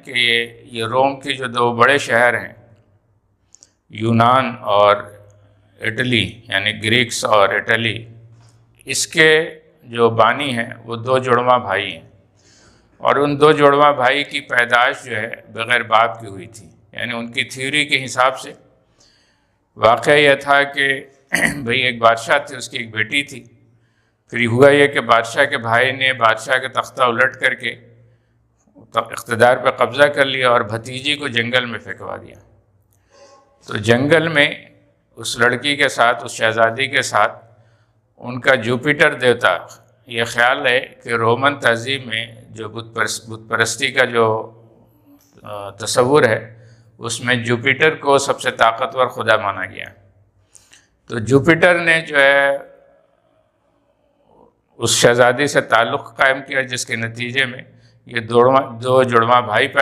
کہ یہ روم کے جو دو بڑے شہر ہیں، یونان اور اٹلی، یعنی گریکس اور اٹلی، اس کے جو بانی ہیں وہ دو جڑواں بھائی ہیں، اور ان دو جڑواں بھائی کی پیدائش جو ہے بغیر باپ کی ہوئی تھی۔ یعنی ان کی تھیوری کے حساب سے واقعہ یہ تھا کہ بھئی ایک بادشاہ تھے، اس کی ایک بیٹی تھی، پھر ہوا یہ کہ بادشاہ کے بھائی نے بادشاہ کے تختہ الٹ کر کے اقتدار پہ قبضہ کر لیا اور بھتیجی کو جنگل میں پھینکوا دیا۔ تو جنگل میں اس لڑکی کے ساتھ، اس شہزادی کے ساتھ، ان کا جوپیٹر دیوتا، یہ خیال ہے کہ رومن تہذیب میں جو بت پرستی کا جو تصور ہے، اس میں جوپیٹر کو سب سے طاقتور خدا مانا گیا۔ تو جوپیٹر نے جو ہے اس شہزادی سے تعلق قائم کیا، جس کے نتیجے میں یہ دو جڑواں بھائی